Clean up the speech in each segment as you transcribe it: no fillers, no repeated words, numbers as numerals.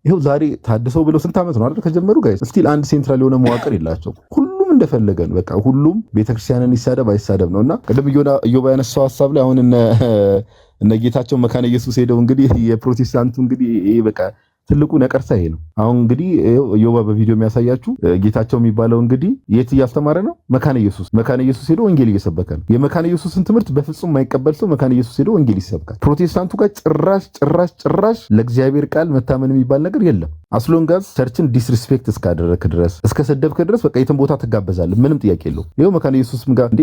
ይሄው ዛሬ ታድሰው ብለው ስንት ዓመት ነው አይደል ከጀመሩ ጋይስ ስቲል አንድ ሴንትራል የሆነ መዋቅር የላቸው ሁሉም እንደፈለገን በቃ ሁሉም ቤተክርስቲያንን ይሳደብ አይሳደብ ነውና ቅድም ኢዮባ ያነሳው ሐሳብ ላይ አሁን እነ ጌታቸው መካነ ኢየሱስ ሄደው እንግዲህ የፕሮቴስታንቱ እንግዲህ ይሄ በቃ ትልቁ ነቀርሳ ይሄ ነው። አሁን እንግዲህ ኢዮባ በቪዲዮ የሚያሳያችሁ ጌታቸው የሚባለው እንግዲህ የት እያስተማረ ነው? መካነ ኢየሱስ ሄዶ ወንጌል እየሰበከ ነው። የመካነ ኢየሱስን ትምህርት በፍጹም የማይቀበል ሰው መካነ ኢየሱስ ሄዶ ወንጌል ይሰብካል። ፕሮቴስታንቱ ጋር ጭራሽ ለእግዚአብሔር ቃል መታመን የሚባል ነገር የለም። አስሎንጋዝ ቸርችን ዲስሪስፔክት እስካደረክ ድረስ እስከሰደብክ ድረስ በቃ የትም ቦታ ትጋበዛለህ። ምንም ጥያቄ የለውም። ይኸው መካነ ኢየሱስም ጋር እንዴ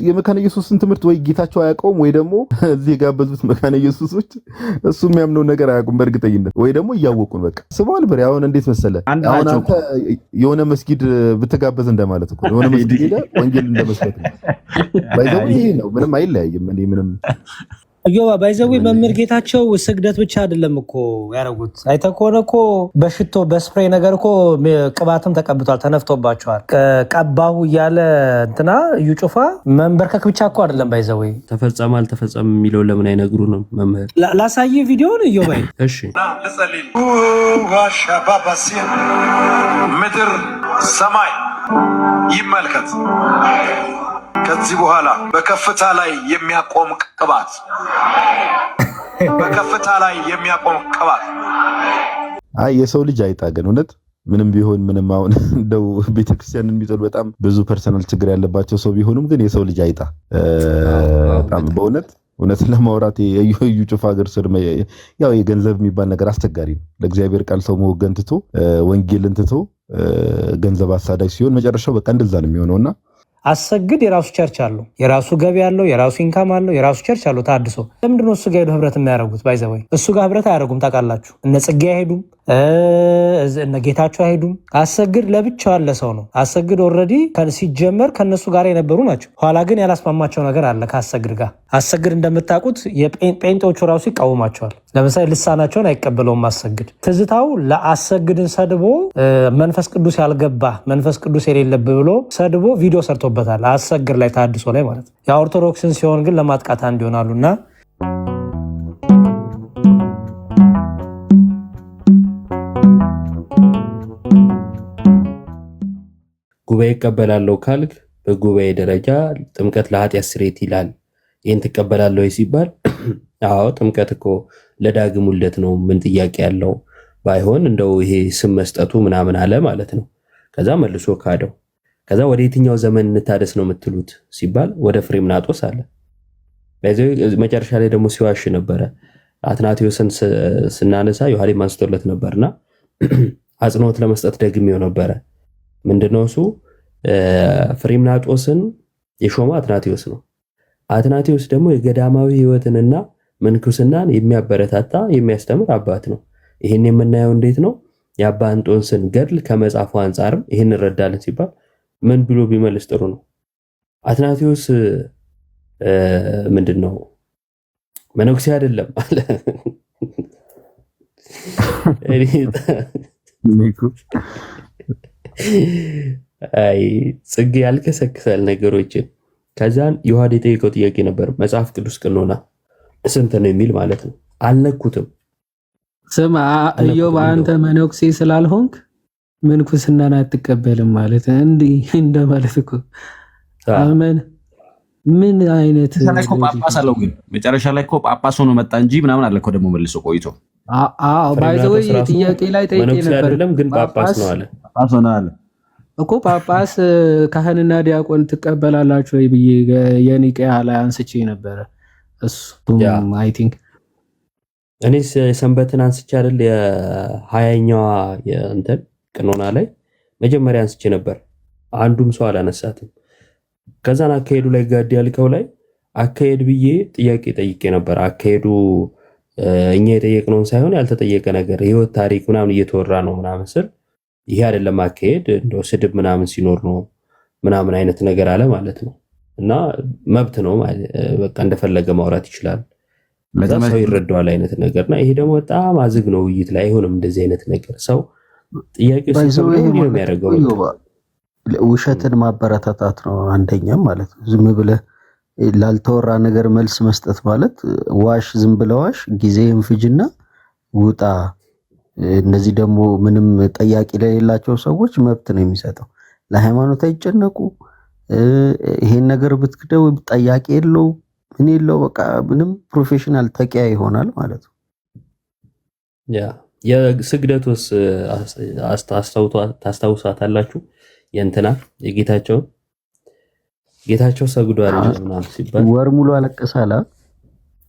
የመካነ ኢየሱስን ትምህርት ወይ ጌታቸው አያውቀውም ወይ ደግሞ እዚህ የጋበዙት መካነ ኢየሱሶች እሱ የሚያምነው ነገር አያውቁም በእርግጠኝነት ወይ ደግሞ እያወቁን በቃ ስሟል ብሬ አሁን እንዴት መሰለ አሁን አንተ የሆነ መስጊድ ብትጋበዝ እንደማለት እኮ የሆነ መስጊድ ሄደ ወንጌል እንደመስበክ ነው። ባይዘው ይሄ ነው ምንም አይለያይም። እኔ ምንም ኢዮባ ባይዘው መምህር ጌታቸው ስግደት ብቻ አይደለም እኮ ያረጉት። አይተህ ከሆነ እኮ በሽቶ በስፕሬይ ነገር እኮ ቅባትም ተቀብቷል፣ ተነፍቶባቸዋል። ቀባሁ እያለ እንትና እዩ ጩፋ መንበርከክ ብቻ እኮ አይደለም ባይዘው ተፈጸመ አልተፈጸመም የሚለው ለምን አይነግሩንም መምህር? ላሳይ ቪዲዮውን ኢዮባ። እሺ ምድር ሰማይ ይመልከት። ከዚህ በኋላ በከፍታ ላይ የሚያቆም ቅባት የሰው ልጅ አይጣ ግን እውነት ምንም ቢሆን ምንም አሁን እንደው ቤተክርስቲያንን የሚጠሉ በጣም ብዙ ፐርሰናል ችግር ያለባቸው ሰው ቢሆኑም ግን የሰው ልጅ አይጣ በጣም በእውነት ለማውራት የዩ ጩፋ ሀገር ስር ያው የገንዘብ የሚባል ነገር አስቸጋሪ ነው። ለእግዚአብሔር ቃል ሰው መወገን ትቶ ወንጌልን ትቶ ገንዘብ አሳዳጅ ሲሆን መጨረሻው በቃ እንደዛ ነው የሚሆነውና አሰግድ የራሱ ቸርች አለው፣ የራሱ ገቢ አለው፣ የራሱ ኢንካም አለው፣ የራሱ ቸርች አለው። ታድሶ ለምንድነው እሱ ጋር ሄዶ ህብረት የሚያደርጉት? ባይዘወይ እሱ ጋር ህብረት አያደርጉም። ታውቃላችሁ እነ ጽጌ አይሄዱም፣ እነ ጌታቸው አይሄዱም። አሰግድ ለብቻው ያለ ሰው ነው። አሰግድ ኦልሬዲ ሲጀመር ከነሱ ጋር የነበሩ ናቸው። ኋላ ግን ያላስማማቸው ነገር አለ ከአሰግድ ጋር። አሰግድ እንደምታውቁት የጴንጤዎቹ ራሱ ይቃወማቸዋል። ለምሳሌ ልሳናቸውን አይቀበለውም አሰግድ። ትዝታው ለአሰግድን ሰድቦ መንፈስ ቅዱስ ያልገባ መንፈስ ቅዱስ የሌለብ ብሎ ሰድቦ ቪዲዮ ሰርቶበታል አሰግድ ላይ ታድሶ ላይ ማለት ነው። የኦርቶዶክስን ሲሆን ግን ለማጥቃት አንድ ይሆናሉና ጉባኤ ይቀበላለው ካልክ በጉባኤ ደረጃ ጥምቀት ለኃጢአት ስርየት ይላል። ይህን ትቀበላለህ ወይ ሲባል አዎ ጥምቀት እኮ ለዳግም ውልደት ነው፣ ምን ጥያቄ ያለው? ባይሆን እንደው ይሄ ስም መስጠቱ ምናምን አለ ማለት ነው። ከዛ መልሶ ካደው። ከዛ ወደ የትኛው ዘመን እንታደስ ነው የምትሉት ሲባል ወደ ፍሬምናጦስ አለ። መጨረሻ ላይ ደግሞ ሲዋሽ ነበረ። አትናቴዎስን ስናነሳ ዮሐዴም አንስቶለት ነበርና አጽንኦት ለመስጠት ደግሜው ነበረ። ምንድነው እሱ ፍሬምናጦስን የሾመ አትናቴዎስ ነው። አትናቴዎስ ደግሞ የገዳማዊ ሕይወትንና ምንኩስናን የሚያበረታታ የሚያስተምር አባት ነው። ይህን የምናየው እንዴት ነው? የአባ እንጦንስን ገድል ከመጻፉ አንጻርም ይህን እንረዳለን ሲባል ምን ብሎ ቢመልስ ጥሩ ነው? አትናቴዎስ ምንድነው መነኩሴ አይደለም አለ። አይ ጽጌ ያልከሰክሳል ነገሮችን። ከዛን ዮሐድ የጠየቀው ጥያቄ ነበር፣ መጽሐፍ ቅዱስ ቀኖና ስንት ነው የሚል ማለት ነው። አልነኩትም። ስማ ኢዮብ አንተ መነኩሴ ስላልሆንክ ምንኩስናን አትቀበልም ማለት እንዲህ እንደማለት እኮ አመን ምን አይነት ጳጳስ አለው? ግን መጨረሻ ላይ እኮ ጳጳስ ሆኖ መጣ እንጂ ምናምን አለ እኮ ደግሞ መልሶ ቆይቶ። አዎ ባይዘው ጥያቄ ላይ ጠይቄ ነበር። አይደለም ግን ጳጳስ ነው አለ። ጳጳስ ሆነ አለ እኮ ጳጳስ ካህንና ዲያቆን ትቀበላላችሁ ወይ ብዬ የኒቅያ ላይ አንስቼ ነበረ። እሱም አይ ቲንክ እኔ ሰንበትን አንስቼ አይደል የ20ኛዋ የእንትን ቀኖና ላይ መጀመሪያ አንስቼ ነበር። አንዱም ሰው አላነሳትም። ከዛን አካሄዱ ላይ ጋድ ያልከው ላይ አካሄድ ብዬ ጥያቄ ጠይቄ ነበር። አካሄዱ እኛ የጠየቅነውን ሳይሆን ያልተጠየቀ ነገር ህይወት ታሪክ ምናምን እየተወራ ነው ምናምን ስል ይሄ አይደለም አካሄድ እንደው ስድብ ምናምን ሲኖር ነው ምናምን አይነት ነገር አለ ማለት ነው። እና መብት ነው በቃ እንደፈለገ ማውራት ይችላል፣ ሰው ይረዳዋል አይነት ነገርና ይሄ ደግሞ በጣም አዝግ ነው። ውይይት ላይ አይሆንም እንደዚህ አይነት ነገር። ሰው ጥያቄ ሲሰማ ነው የሚያደርገው። ውሸትን ማበረታታት ነው አንደኛም ማለት ነው። ዝም ብለህ ላልተወራ ነገር መልስ መስጠት ማለት ዋሽ፣ ዝም ብለህ ዋሽ፣ ጊዜህን ፍጅና ውጣ እነዚህ ደግሞ ምንም ጠያቂ ለሌላቸው ሰዎች መብት ነው የሚሰጠው። ለሃይማኖት አይጨነቁ። ይሄን ነገር ብትክደው ጠያቂ የለው ምን የለው በቃ ምንም ፕሮፌሽናል ተቂያ ይሆናል ማለት ነው። ያ የስግደቱስ ታስታውሳታላችሁ? የእንትና ጌታቸው ሰግዷል ምናምን ሲባል ወር ሙሉ አለቀሳላ።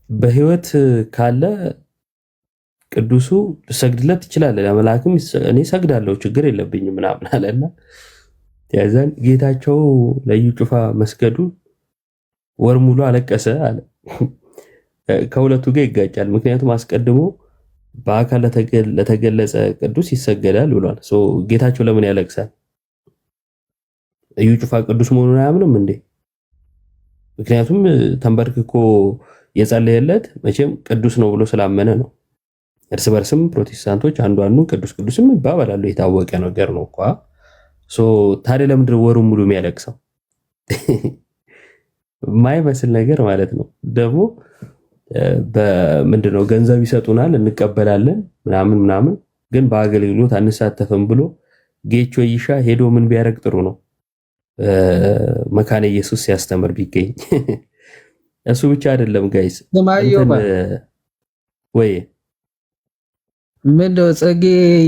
በህይወት ካለ ቅዱሱ ሰግድለት ይችላል። ለመላእክም እኔ ሰግዳለሁ ችግር የለብኝም ምናምን አለና ያዛን ጌታቸው ለዩ ጩፋ መስገዱ ወር ሙሉ አለቀሰ አለ። ከሁለቱ ጋር ይጋጫል። ምክንያቱም አስቀድሞ በአካል ለተገለጸ ቅዱስ ይሰገዳል ብሏል። ጌታቸው ለምን ያለቅሳል? እዩ ጩፋ ቅዱስ መሆኑን አያምንም እንዴ? ምክንያቱም ተንበርክኮ የጸለየለት መቼም ቅዱስ ነው ብሎ ስላመነ ነው። እርስ በርስም ፕሮቴስታንቶች አንዱ ቅዱስም ይባባላሉ። የታወቀ ነገር ነው እኮ። ታዲያ ለምንድን ነው ወሩን ሙሉ የሚያለቅሰው? ማይመስል ነገር ማለት ነው። ደግሞ በምንድነው ገንዘብ ይሰጡናል እንቀበላለን ምናምን ግን በአገልግሎት አንሳተፍም ብሎ ጌቾ ይሻ ሄዶ ምን ቢያደርግ ጥሩ ነው? መካነ ኢየሱስ ሲያስተምር ቢገኝ። እሱ ብቻ አይደለም ጋይስ ወይ ምንድነው ጽጌ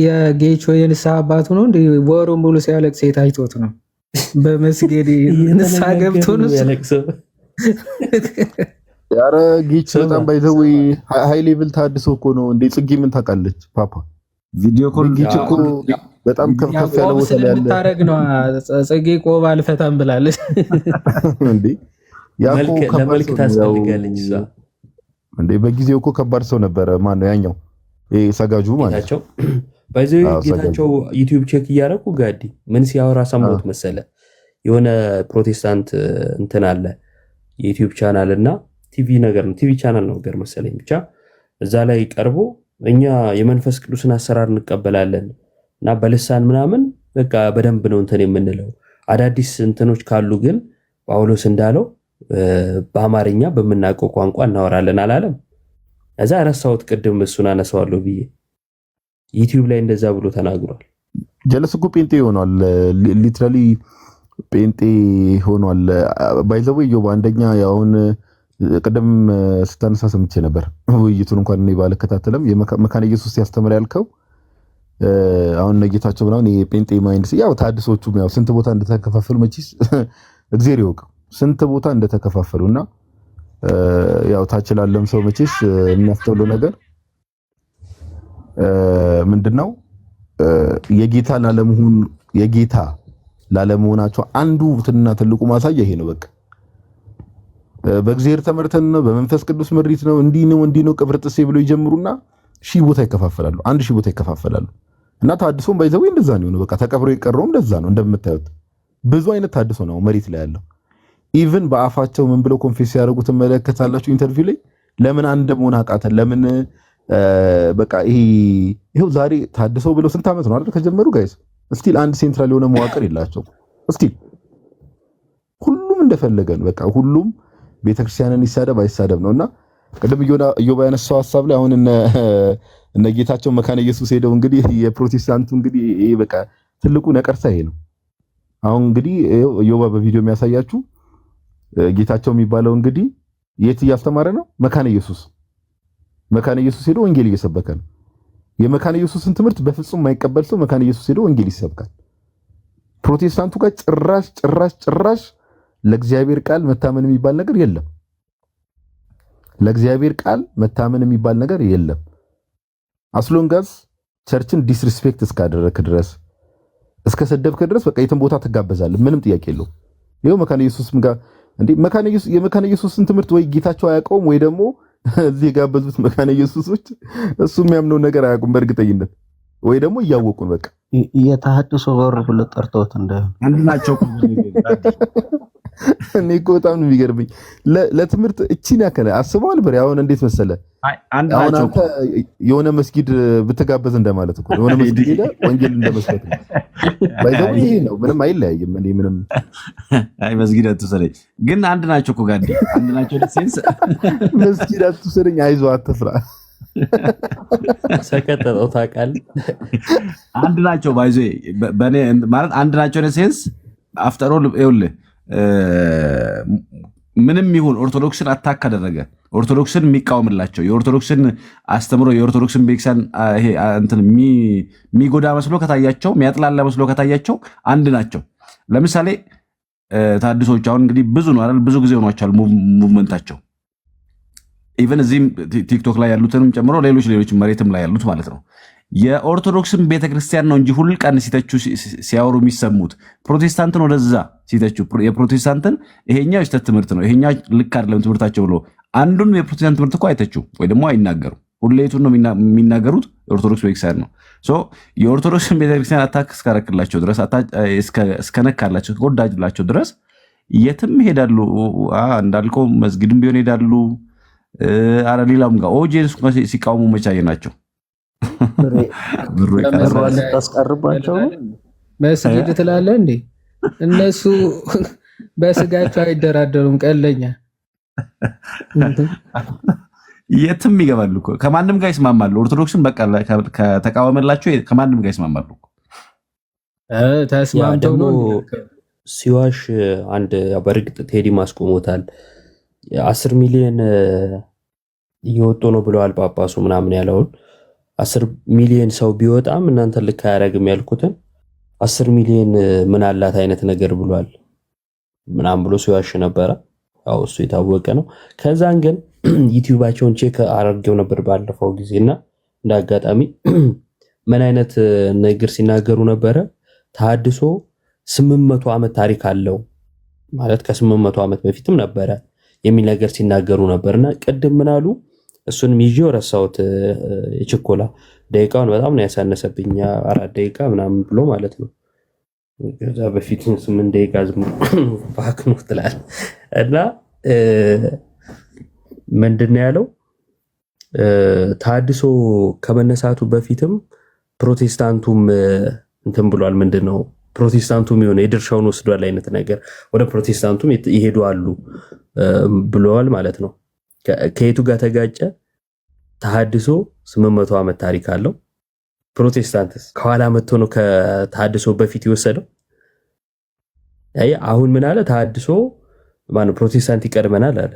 የጌቾ የንስሐ አባቱ ነው እንዴ? ወሩን ሙሉ ሲያለቅስ የታይቶት ነው በመስጊድ ንስሐ ገብቶ ነው ያለቅሰው። ያረ ጌቾ በጣም ባይዘው ሃይ ሌቭል ታድሶ እኮ ነው እንዴ። ጽጌ ምን ታውቃለች? ፓፓ ቪዲዮ ኮል ጌቾ እኮ በጣም ከፍ ያለ ቦታ ላይ ያለ ታረግ ነው። ጽጌ ቆብ አልፈታም ብላለች እንዴ። ያኮ ለመልክ ታስፈልጋለች እሷ እንዴ። በጊዜው እኮ ከባድ ሰው ነበረ። ማን ነው ያኛው? ሰጋጁ ማለት ነው። በዚህ ጌታቸው ዩቲዩብ ቼክ እያደረኩ ጋዲ ምን ሲያወራ ሰማሁት መሰለ። የሆነ ፕሮቴስታንት እንትን አለ የዩቲዩብ ቻናል እና ቲቪ ነገር ነው፣ ቲቪ ቻናል ነው ገር መሰለኝ። ብቻ እዛ ላይ ቀርቦ እኛ የመንፈስ ቅዱስን አሰራር እንቀበላለን እና በልሳን ምናምን በቃ በደንብ ነው እንትን የምንለው። አዳዲስ እንትኖች ካሉ ግን ጳውሎስ እንዳለው በአማርኛ በምናውቀው ቋንቋ እናወራለን አላለም። እዛ ረሳሁት። ቅድም እሱን አነሳዋለሁ ብዬ ዩቲዩብ ላይ እንደዛ ብሎ ተናግሯል። ጀለስ እኮ ጴንጤ ሆኗል። ሊትራሊ ጴንጤ ሆኗል። ባይዘው ይዮባ አንደኛ ያውን ቅድም ስታነሳ ሰምቼ ነበር። ውይይቱን እንኳን እኔ ባልከታተለም የመካነ ኢየሱስ ያስተምር ያልከው አሁን ነጌታቸው ምናምን የጴንጤ ማይንድስ ያው ታድሶቹም ያው ስንት ቦታ እንደተከፋፈሉ መቼስ እግዚአብሔር ይወቅ ስንት ቦታ እንደተከፋፈሉና ያው ታች ላለም ሰው መቼስ የሚያስተውለው ነገር ምንድነው የጌታ ላለመሆናቸው አንዱ ትና ትልቁ ማሳያ ይሄ ነው። በቃ በእግዚአብሔር ተመርተን ነው፣ በመንፈስ ቅዱስ ምሪት ነው፣ እንዲህ ነው ቅብርጥሴ ብሎ ይጀምሩና ሺህ ቦታ ይከፋፈላሉ። 1000 ቦታ ይከፋፈላሉ። እና ታድሶም ባይዘው እንደዛ ነው። በቃ ተቀብሮ የቀረውም እንደዛ ነው። እንደምታዩት ብዙ አይነት ታድሶ ነው መሬት ላይ ያለው። ኢቭን በአፋቸው ምን ብለው ኮንፌስ ያደርጉት ተመለከታላችሁ ኢንተርቪው ላይ። ለምን አንድ መሆን አቃተን? ለምን በቃ ይሄው ዛሬ ታድሰው ብለው ስንት ዓመት ነው አይደል ከጀመሩ ጋይስ? ስቲል አንድ ሴንትራል የሆነ መዋቅር የላቸው። ስቲል ሁሉም እንደፈለገ ነው። በቃ ሁሉም ቤተክርስቲያንን ይሳደብ አይሳደብ ነውና ቅድም ኢዮባ ያነሳው ሐሳብ ላይ አሁን እነ ጌታቸው መካነ ኢየሱስ ሄደው እንግዲህ የፕሮቴስታንቱ እንግዲህ ይሄ በቃ ትልቁ ነቀርሳ ይሄ ነው። አሁን እንግዲህ ኢዮባ በቪዲዮ የሚያሳያችሁ ጌታቸው የሚባለው እንግዲህ የት እያስተማረ ነው? መካነ ኢየሱስ ሄዶ ወንጌል እየሰበከ ነው። የመካነ ኢየሱስን ትምህርት በፍጹም የማይቀበል ሰው መካነ ኢየሱስ ሄዶ ወንጌል ይሰብካል። ፕሮቴስታንቱ ጋር ጭራሽ ለእግዚአብሔር ቃል መታመን የሚባል ነገር የለም። ለእግዚአብሔር ቃል መታመን የሚባል ነገር የለም። አስሎንጋስ ቸርችን ዲስሪስፔክት እስካደረክ ድረስ እስከ ሰደብከ ድረስ በቃ የትም ቦታ ትጋበዛለህ። ምንም ጥያቄ የለውም። ይሄው መካነ ኢየሱስም ጋር እንዴ የመካነ ኢየሱስን ትምህርት ወይ ጌታቸው አያውቀውም ወይ ደግሞ እዚህ የጋበዙት መካነ ኢየሱሶች እሱ የሚያምነው ነገር አያውቁም በእርግጠኝነት ወይ ደግሞ እያወቁን በቃ የተሐድሶ ወር ብሎ ጠርተውት እንዳይሆን አንድ ናቸው። እኔ እኮ በጣም ነው የሚገርመኝ። ለትምህርት እቺን ያከለ አስበዋል። ብሬ አሁን እንዴት መሰለ አሁን አንተ የሆነ መስጊድ ብትጋበዝ እንደማለት እኮ የሆነ መስጊድ ሄደ ወንጌል እንደመስበክ ነው። ባይዘው ይሄ ነው፣ ምንም አይለያይም። እኔ ምንም አይ መስጊድ አትወሰደኝ ግን አንድ ናቸው እኮ ጋዲ አንድ ናቸው። ዲሴንስ መስጊድ አትወሰደኝ፣ አይዞህ አትፍራ። ሰቀጠጠው ታውቃለህ። አንድ ናቸው ባይዞ በኔ ማለት አንድ ናቸው። ሴንስ አፍተር ኦል ይኸውልህ ምንም ይሁን ኦርቶዶክስን አታክ ካደረገ ኦርቶዶክስን የሚቃወምላቸው የኦርቶዶክስን አስተምሮ የኦርቶዶክስን ቤክሳን ይሄ እንትን የሚጎዳ መስሎ ከታያቸው የሚያጥላላ መስሎ ከታያቸው አንድ ናቸው። ለምሳሌ ታድሶች አሁን እንግዲህ ብዙ ነው አይደል? ብዙ ጊዜ ሆኗቸዋል ሙቭመንታቸው ኢቨን እዚህም ቲክቶክ ላይ ያሉትንም ጨምሮ ሌሎች መሬትም ላይ ያሉት ማለት ነው። የኦርቶዶክስን ቤተክርስቲያን ነው እንጂ ሁል ቀን ሲተቹ ሲያወሩ የሚሰሙት ፕሮቴስታንትን ወደዛ ሲተቹ የፕሮቴስታንትን ይሄኛው የስተት ትምህርት ነው ይሄኛው ልክ አይደለም ትምህርታቸው ብሎ አንዱን የፕሮቴስታንት ትምህርት እኮ አይተቹ ወይ ደግሞ አይናገሩ። ሁሌቱን ነው የሚናገሩት የኦርቶዶክስ ቤተክርስቲያን ነው። ሶ የኦርቶዶክስን ቤተክርስቲያን አታክ እስካረክላቸው ድረስ እስከነካላቸው ከወዳጅላቸው ድረስ የትም ይሄዳሉ። እንዳልከው መስጊድም ቢሆን ይሄዳሉ። አረ ሌላም ጋር ኦጄንስ ሲቃወሙ መቻየ ናቸው። ታስቀርባቸው መስጊድ ትላለህ እንዴ? እነሱ በስጋቸው አይደራደሩም። ቀለኛ የትም ይገባሉ እኮ ከማንም ጋር ይስማማሉ። ኦርቶዶክስን በቃ ከተቃወመላቸው ከማንም ጋር ይስማማሉ። ተስማምተው ነው ሲዋሽ አንድ በርግጥ ቴዲ ማስቆሞታል። 10 ሚሊዮን እየወጡ ነው ብለዋል ጳጳሱ ምናምን ያለውን 10 ሚሊዮን ሰው ቢወጣም እናንተ ልክ አያረግም ያልኩትን 10 ሚሊዮን ምን አላት አይነት ነገር ብሏል ምናምን ብሎ ሲዋሽ ነበረ። ያው እሱ የታወቀ ነው። ከዛን ግን ዩቲዩባቸውን ቼክ አድርጌው ነበር ባለፈው ጊዜና እንዳጋጣሚ ምን አይነት ነገር ሲናገሩ ነበረ። ተሐድሶ 800 ዓመት ታሪክ አለው ማለት ከ800 ዓመት በፊትም ነበረ የሚል ነገር ሲናገሩ ነበርና ቅድም ምን አሉ እሱንም ይዤው ረሳሁት። የችኮላ ደቂቃውን በጣም ነው ያሳነሰብኝ 4 ደቂቃ ምናምን ብሎ ማለት ነው። ከዛ በፊት 8 ደቂቃ ዝም ባክ ነው ትላል እና ምንድነው ያለው ተሐድሶ ከመነሳቱ በፊትም ፕሮቴስታንቱም እንትን ብሏል። ምንድነው ፕሮቴስታንቱም የሆነ የድርሻውን ወስዷል አይነት ነገር ወደ ፕሮቴስታንቱም ይሄዱ አሉ ብለዋል ማለት ነው። ከየቱ ጋር ተጋጨ? ተሐድሶ 800 ዓመት ታሪክ አለው። ፕሮቴስታንትስ ከኋላ መጥቶ ነው ከተሐድሶ በፊት የወሰደው። አሁን ምን አለ? ተሐድሶ ማነው ፕሮቴስታንት ይቀድመናል አለ።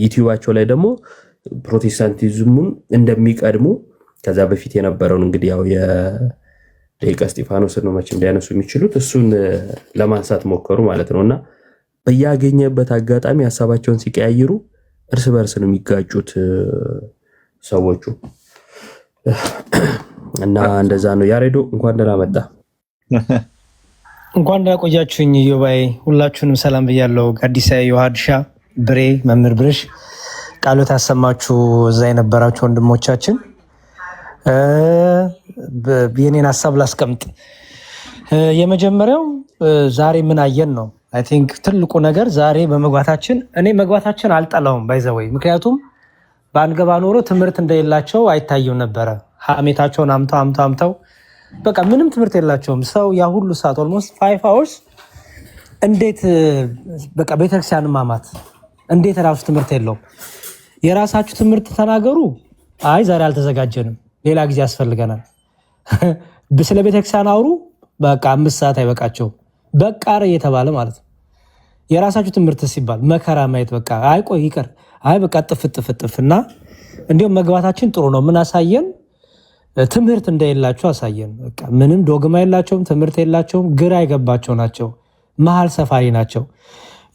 ዩቲዩባቸው ላይ ደግሞ ፕሮቴስታንቲዝሙን እንደሚቀድሙ ከዛ በፊት የነበረውን እንግዲህ ያው የደቂቀ እስጢፋኖስ ነው መቼም ሊያነሱ የሚችሉት እሱን ለማንሳት ሞከሩ ማለት ነውና በያገኘበት አጋጣሚ ሐሳባቸውን ሲቀያይሩ እርስ በርስ ነው የሚጋጩት ሰዎቹ እና እንደዛ ነው። ያሬዶ እንኳን ደህና መጣ። እንኳን ደህና ቆያችሁኝ። ዮባይ ሁላችሁንም ሰላም ብያለሁ። ጋዲሳ ዮሐድሻ ብሬ መምህር ብርሽ ቃሎት ያሰማችሁ እዛ የነበራችሁ ወንድሞቻችን የኔን ሐሳብ ላስቀምጥ። የመጀመሪያው ዛሬ ምን አየን ነው። አይ ቲንክ ትልቁ ነገር ዛሬ በመግባታችን እኔ መግባታችን አልጠላውም ባይዘወይ ምክንያቱም ባንገባ ኖሮ ትምህርት እንደሌላቸው አይታየው ነበረ። ሐሜታቸውን አምተው በቃ ምንም ትምህርት የላቸውም። ሰው ያ ሁሉ ሰዓት ኦልሞስት 5 hours እንዴት በቃ ቤተክርስቲያን ማማት እንዴት ራሱ ትምህርት የለውም። የራሳችሁ ትምህርት ተናገሩ። አይ ዛሬ አልተዘጋጀንም ሌላ ጊዜ ያስፈልገናል። ስለ ቤተክርስቲያን አውሩ። በቃ 5 ሰዓት አይበቃቸው በቃ ረ እየተባለ ማለት ነው። የራሳችሁ ትምህርት ሲባል መከራ ማየት በቃ አይ ቆይ ይቀር አይ በቃ ጥፍጥፍና እንዲሁም መግባታችን ጥሩ ነው። ምን አሳየን? ትምህርት እንደሌላቸው አሳየን። በቃ ምንም ዶግማ የላቸውም፣ ትምህርት የላቸውም፣ ግራ የገባቸው ናቸው፣ መሀል ሰፋሪ ናቸው።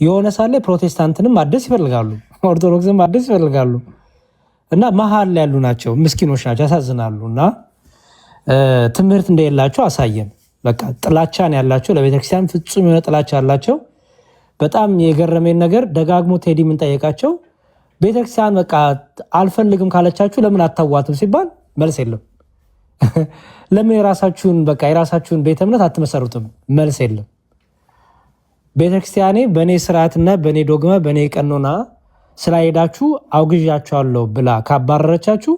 የሆነ ሳለ ፕሮቴስታንትንም አዲስ ይፈልጋሉ፣ ኦርቶዶክስንም አዲስ ይፈልጋሉ እና መሀል ላይ ያሉ ናቸው። ምስኪኖች ናቸው፣ ያሳዝናሉ። እና ትምህርት እንደሌላቸው አሳየን። በቃ ጥላቻን ያላቸው ለቤተክርስቲያን ፍጹም የሆነ ጥላቻ ያላቸው። በጣም የገረመኝ ነገር ደጋግሞ ቴዲ ምን ጠየቃቸው? ቤተክርስቲያን በቃ አልፈልግም ካለቻችሁ ለምን አታዋትም ሲባል መልስ የለም። ለምን የራሳችሁን ቤተ እምነት አትመሰርቱም? መልስ የለም። ቤተክርስቲያኔ በእኔ ስርዓትና በእኔ ዶግማ በእኔ ቀኖና ስላሄዳችሁ አውግዣችኋለሁ ብላ ካባረረቻችሁ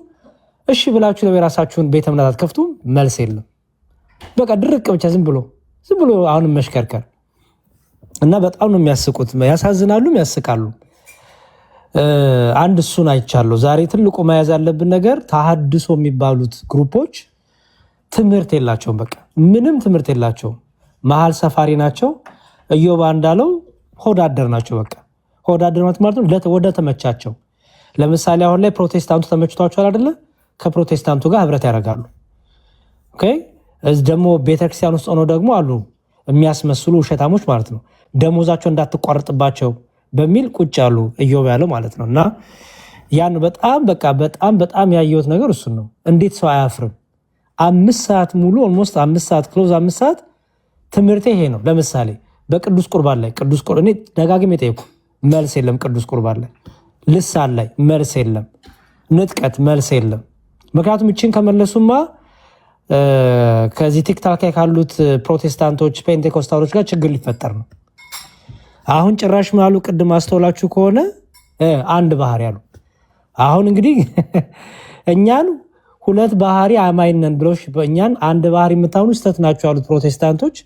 እሺ ብላችሁ ለራሳችሁን ቤተ እምነት አትከፍቱም? መልስ የለም። በቃ ድርቅ ብቻ ዝም ብሎ አሁንም መሽከርከር እና በጣም ነው የሚያስቁት። ያሳዝናሉ፣ ያስቃሉ። አንድ እሱን አይቻለሁ። ዛሬ ትልቁ መያዝ ያለብን ነገር ተሐድሶ የሚባሉት ግሩፖች ትምህርት የላቸውም። በቃ ምንም ትምህርት የላቸውም። መሀል ሰፋሪ ናቸው። ኢዮብ እንዳለው ሆዳደር ናቸው። በቃ ሆዳደር ማለት ነው ወደ ተመቻቸው። ለምሳሌ አሁን ላይ ፕሮቴስታንቱ ተመችቷቸዋል አይደለ? ከፕሮቴስታንቱ ጋር ህብረት ያደርጋሉ። ኦኬ ደግሞ ቤተክርስቲያን ውስጥ ሆነው ደግሞ አሉ የሚያስመስሉ ውሸታሞች ማለት ነው። ደሞዛቸው እንዳትቋረጥባቸው በሚል ቁጭ ያሉ ኢዮብ ያለው ማለት ነው። እና ያን በጣም ያየሁት ነገር እሱን ነው። እንዴት ሰው አያፍርም? 5 ሰዓት ሙሉ ኦልሞስት 5 ሰዓት ክሎዝ 5 ሰዓት ትምህርቴ ይሄ ነው። ለምሳሌ በቅዱስ ቁርባን ላይ እኔ ደጋግሜ ጠየቁ፣ መልስ የለም። ቅዱስ ቁርባን ላይ ልሳን ላይ መልስ የለም። ንጥቀት መልስ የለም። ምክንያቱም እችን ከመለሱማ ከዚህ ቲክታክ ላይ ካሉት ፕሮቴስታንቶች ፔንቴኮስታሎች ጋር ችግር ሊፈጠር ነው። አሁን ጭራሽ ምናሉ ቅድም አስተውላችሁ ከሆነ አንድ ባህሪ ያሉ። አሁን እንግዲህ እኛን ሁለት ባህሪ አማይነን ብለው እኛን አንድ ባህሪ የምታምኑ ስተት ናቸው ያሉት ፕሮቴስታንቶች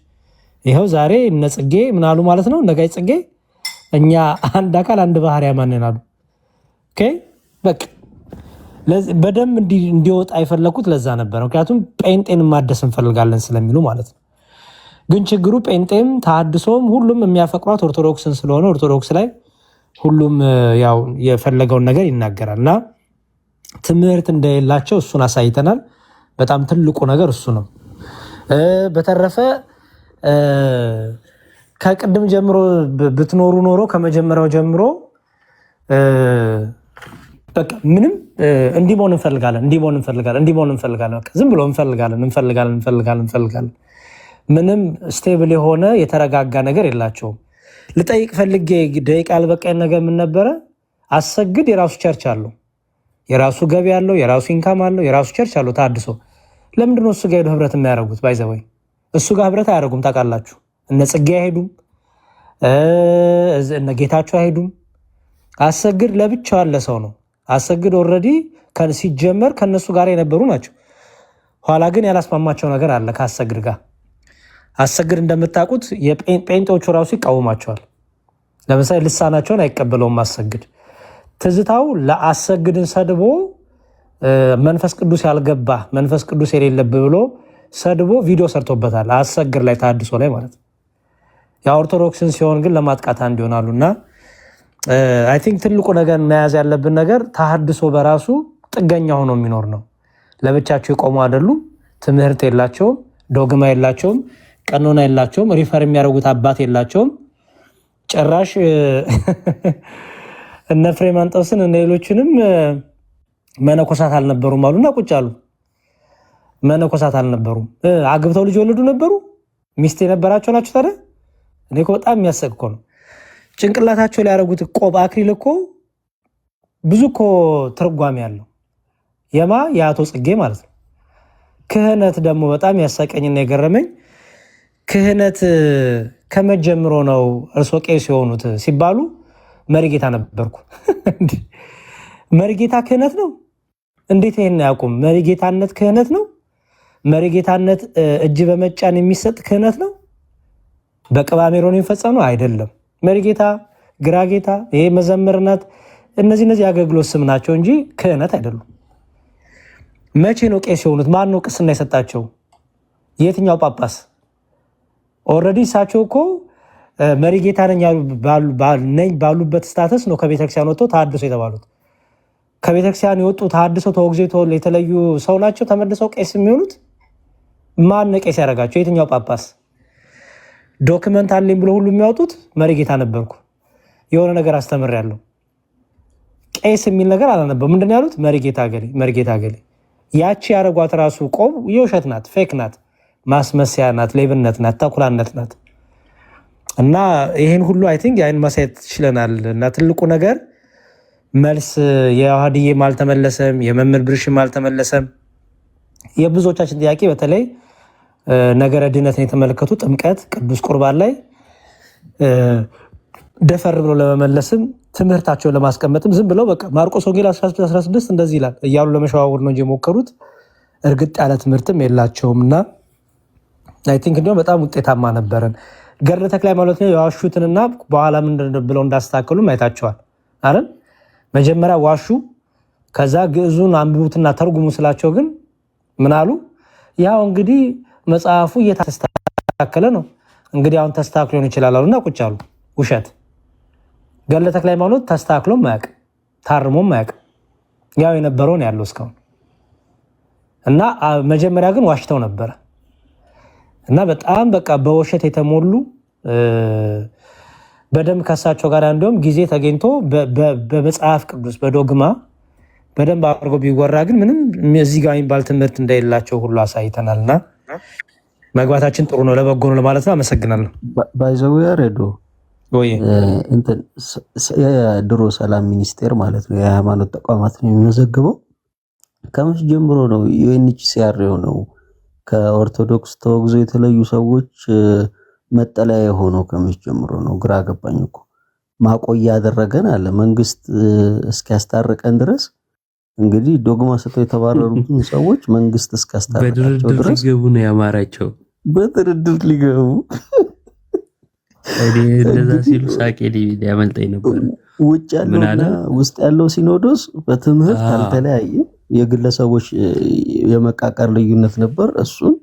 ይኸው ዛሬ እነ ጽጌ ምናሉ ማለት ነው። ነጋይ ጽጌ እኛ አንድ አካል አንድ ባህሪ አማነን አሉ። ኦኬ በቃ በደንብ እንዲወጣ የፈለኩት ለዛ ነበር። ምክንያቱም ጴንጤን ማደስ እንፈልጋለን ስለሚሉ ማለት ነው። ግን ችግሩ ጴንጤም ተሐድሶም ሁሉም የሚያፈቅሯት ኦርቶዶክስን ስለሆነ ኦርቶዶክስ ላይ ሁሉም ያው የፈለገውን ነገር ይናገራል እና ትምህርት እንደሌላቸው እሱን አሳይተናል። በጣም ትልቁ ነገር እሱ ነው። በተረፈ ከቅድም ጀምሮ ብትኖሩ ኖሮ ከመጀመሪያው ጀምሮ በቃ ምንም እንዲህ መሆን እንፈልጋለን በቃ ዝም ብሎ እንፈልጋለን። ምንም ስቴብል የሆነ የተረጋጋ ነገር የላቸውም። ልጠይቅ ፈልጌ ደቂቃ ያልበቃኝ ነገር ምን ነበረ? አሰግድ የራሱ ቸርች አለው፣ የራሱ ገቢ አለው፣ የራሱ ኢንካም አለው፣ የራሱ ቸርች አለው። ተሐድሶ ለምንድነው እሱ ጋር ሄዶ ህብረት የሚያደርጉት? ባይዘወይ እሱ ጋር ህብረት አያደርጉም። ታውቃላችሁ፣ እነ ጽጌ አይሄዱም፣ እነ ጌታቸው አይሄዱም። አሰግድ ለብቻው ያለ ሰው ነው። አሰግድ ኦልሬዲ ሲጀመር ከነሱ ጋር የነበሩ ናቸው። ኋላ ግን ያላስማማቸው ነገር አለ ከአሰግድ ጋር። አሰግድ እንደምታውቁት የጴንጤዎቹ ራሱ ይቃወማቸዋል። ለምሳሌ ልሳናቸውን አይቀበለውም አሰግድ። ትዝታው ለአሰግድን ሰድቦ መንፈስ ቅዱስ ያልገባ መንፈስ ቅዱስ የሌለብህ ብሎ ሰድቦ ቪዲዮ ሰርቶበታል። አሰግድ ላይ ተሐድሶ ላይ ማለት ነው። የኦርቶዶክስን ሲሆን ግን ለማጥቃት እንዲሆናሉና አይ ቲንክ ትልቁ ነገር መያዝ ያለብን ነገር ተሐድሶ በራሱ ጥገኛ ሆኖ የሚኖር ነው። ለብቻቸው የቆሙ አይደሉም። ትምህርት የላቸውም፣ ዶግማ የላቸውም፣ ቀኖና የላቸውም፣ ሪፈር የሚያደርጉት አባት የላቸውም። ጭራሽ እነ ፍሬማንጦስን እነ ሌሎችንም መነኮሳት አልነበሩም አሉና ቁጭ አሉ። መነኮሳት አልነበሩም፣ አግብተው ልጅ ወለዱ ነበሩ፣ ሚስት የነበራቸው ናቸው። ታዲያ እኔ እኮ በጣም የሚያሰቅ እኮ ነው። ጭንቅላታቸው ላይ ያደረጉት ቆብ አክሊል እኮ ብዙ እኮ ትርጓሜ ያለው የአቶ ጽጌ ማለት ነው። ክህነት ደግሞ በጣም ያሳቀኝና የገረመኝ ክህነት ከመጀመሩ ነው እርሶ ቄስ የሆኑት ሲባሉ መሪጌታ ነበርኩ። መሪጌታ ክህነት ነው? እንዴት ይሄን አያውቁም? መሪጌታነት ክህነት ነው? መሪጌታነት እጅ በመጫን የሚሰጥ ክህነት ነው? በቅባ ሜሮን የሚፈጸም ነው? አይደለም። መሪጌታ፣ ግራጌታ፣ ይሄ መዘምርነት እነዚህ የአገልግሎት ስም ናቸው እንጂ ክህነት አይደሉም። መቼ ነው ቄስ የሆኑት? ማን ነው ቅስና የሰጣቸው? የትኛው ጳጳስ? ኦልሬዲ እሳቸው እኮ መሪጌታ ነኝ ባሉበት ስታተስ ነው ከቤተክርስቲያን ወጥተው ተሐድሶ የተባሉት። ከቤተክርስቲያን የወጡ ተሐድሶ ተወግዘው የተለዩ ሰው ናቸው ተመልሰው ቄስ የሚሆኑት። ማን ቄስ ያደረጋቸው? የትኛው ጳጳስ? ዶክመንት አለኝ ብሎ ሁሉ የሚያወጡት መሪጌታ ነበርኩ፣ የሆነ ነገር አስተምሬያለሁ፣ ቄስ የሚል ነገር አላነበው። ምንድን ያሉት? መሪጌታ ገሌ። ያቺ ያደረጓት ራሱ ቆብ የውሸት ናት፣ ፌክ ናት፣ ማስመሰያ ናት፣ ሌብነት ናት፣ ተኩላነት ናት። እና ይህን ሁሉ አይ ቲንክ አይን ማሳየት ይችለናል። እና ትልቁ ነገር መልስ የዋህድዬም አልተመለሰም፣ የመምህር ብርሽም አልተመለሰም። የብዙዎቻችን ጥያቄ በተለይ ነገረ ድህነትን የተመለከቱ ጥምቀት፣ ቅዱስ ቁርባን ላይ ደፈር ብሎ ለመመለስም ትምህርታቸውን ለማስቀመጥም ዝም ብለው በቃ ማርቆስ ወንጌል 16 እንደዚህ ይላል እያሉ ለመሸዋወር ነው እንጂ የሞከሩት እርግጥ ያለ ትምህርትም የላቸውም። እና አይ ቲንክ እንዲሁም በጣም ውጤታማ ነበረን። ገድለ ተክለ ሃይማኖት ነው የዋሹትንና በኋላ ምንድን ብለው እንዳስተካከሉ አይታቸዋል አይደል? መጀመሪያ ዋሹ። ከዛ ግዕዙን አንብቡትና ተርጉሙ ስላቸው ግን ምን አሉ? ያው እንግዲህ መጽሐፉ እየተስተካከለ ነው እንግዲህ አሁን ተስተካክሎ ሊሆን ይችላል አሉና ቁጭ አሉ። ውሸት። ገድለ ተክለ ሃይማኖት ተስተካክሎም አያውቅም ታርሞም አያውቅም። ያው የነበረው ነው ያለው እስካሁን። እና መጀመሪያ ግን ዋሽተው ነበረ እና በጣም በቃ በውሸት የተሞሉ በደንብ ከሳቸው ጋር እንደውም ጊዜ ተገኝቶ በመጽሐፍ ቅዱስ በዶግማ በደንብ አድርጎ ቢወራ ግን ምንም እዚህ ጋር የሚባል ትምህርት እንደሌላቸው ሁሉ አሳይተናልና መግባታችን ጥሩ ነው፣ ለበጎ ነው ለማለት ነው። አመሰግናለሁ። ባይዘው ያሬዶ ወይ እንትን የድሮ ሰላም ሚኒስቴር ማለት ነው የሃይማኖት ተቋማትን የሚመዘግበው ከመቼ ጀምሮ ነው? ዩኤንኤችሲአር ነው ከኦርቶዶክስ ተወግዞ የተለዩ ሰዎች መጠለያ የሆነው ከመቼ ጀምሮ ነው? ግራ ገባኝ እኮ። ማቆያ ያደረገን አለ መንግስት እስኪያስታርቀን ድረስ። እንግዲህ ዶግማ ሰጥተው የተባረሩትን ሰዎች መንግስት እስኪያስታርቃቸው ድረስ ሊገቡ ነው ያማራቸው። በድርድር ሊገቡ እንደዛ ሲሉ ሳቄ ሊያመልጠኝ ነበር። ውጭ ያለውና ውስጥ ያለው ሲኖዶስ በትምህርት አልተለያየም። የግለሰቦች የመቃቀር ልዩነት ነበር። እሱን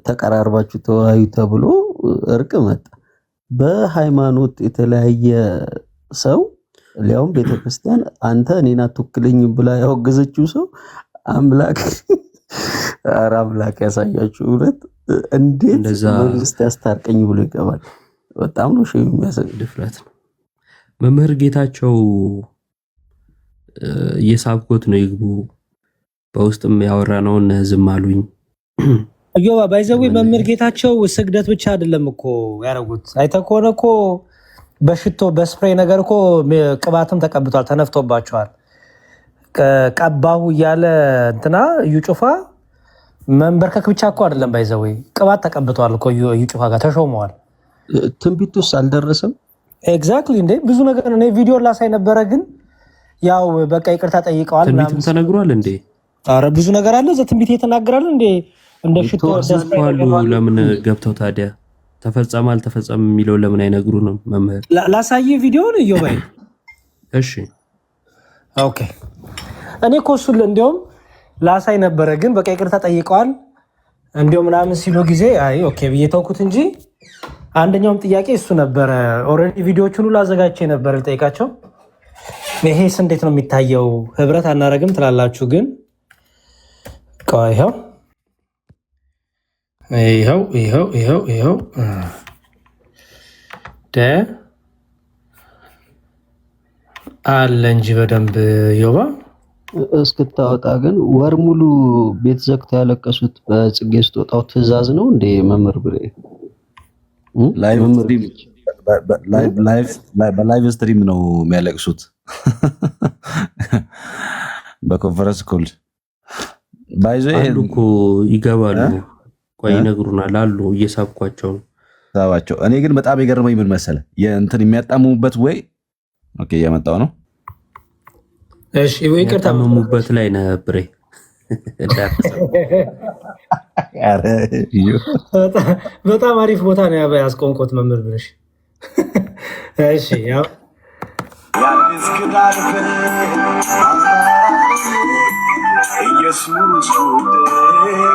ተቀራርባችሁ ተወያዩ ተብሎ እርቅ መጣ። በሃይማኖት የተለያየ ሰው ሊያውም ቤተክርስቲያን አንተ እኔን አትወክለኝ ብላ ያወገዘችው ሰው አምላክ ያሳያችሁ። እውነት እንዴት መንግስት ያስታርቀኝ ብሎ ይገባል? በጣም ነው ሸይ የሚያሰግ ድፍረት ነው። መምህር ጌታቸው የሳብኮት ነው ይግቡ በውስጥም ያወራነውን ዝም አሉኝ። አዮባ ባይዘው መምህር ጌታቸው ስግደት ብቻ አይደለም እኮ ያረጉት። አይተህ ከሆነ እኮ በሽቶ በስፕሬይ ነገር እኮ ቅባትም ተቀብቷል፣ ተነፍቶባቸዋል። ቀባሁ እያለ እንትና እዩ ጩፋ መንበርከክ ብቻ እኮ አይደለም ባይዘው ቅባት ተቀብቷል እኮ እዩ ጩፋ ጋር ተሾመዋል። ትንቢቱስ አልደረሰም? ኤግዛክትሊ እንዴ ብዙ ነገር እኔ ቪዲዮ ላሳይ ነበረ፣ ግን ያው በቃ ይቅርታ ጠይቀዋል። ትንቢቱም ተነግሯል እንዴ? አረ ብዙ ነገር አለ። ትንቢት የተናገራል እንዴ እንደ ሽቶ ደስታሉ። ለምን ገብተው ታዲያ ተፈጸመ አልተፈጸመ የሚለው ለምን አይነግሩንም? መምህር ላሳይ ቪዲዮውን እዮባይ። እሺ ኦኬ። እኔ እኮ እሱን እንደውም ላሳይ ነበረ፣ ግን በቃ ይቅርታ ጠይቀዋል እንደው ምናምን ሲሉ ጊዜ አይ ኦኬ ብዬ ተውኩት እንጂ አንደኛውም ጥያቄ እሱ ነበረ። ኦልሬዲ ቪዲዮቹን ሁሉ አዘጋጅቼ ነበር ልጠይቃቸው። ይሄስ እንዴት ነው የሚታየው? ህብረት አናረግም ትላላችሁ፣ ግን ይኸው አለ እንጂ በደንብ ዮባ እስክታወጣ ግን ወር ሙሉ ቤት ዘግተው ያለቀሱት በጽጌ ስትወጣው ትዕዛዝ ነው እንዴ? መምህር ብሬ በላይቭ ስትሪም ነው የሚያለቅሱት። በኮንፈረንስ ኮል ባይዞ እኮ ይገባሉ። ቆይ ይነግሩናል አሉ እየሳብኳቸው ሳባቸው። እኔ ግን በጣም የገረመኝ ምን መሰለህ የእንትን የሚያጣሙበት ወይ ኦኬ እያመጣው ነው። እሺ ወይ የሚያጣሙበት ላይ ነብሬ በጣም አሪፍ ቦታ ነው ያስቆንቆት መምህር ብለሽ። እሺ ያው የአዲስ ኪዳን ኢየሱስ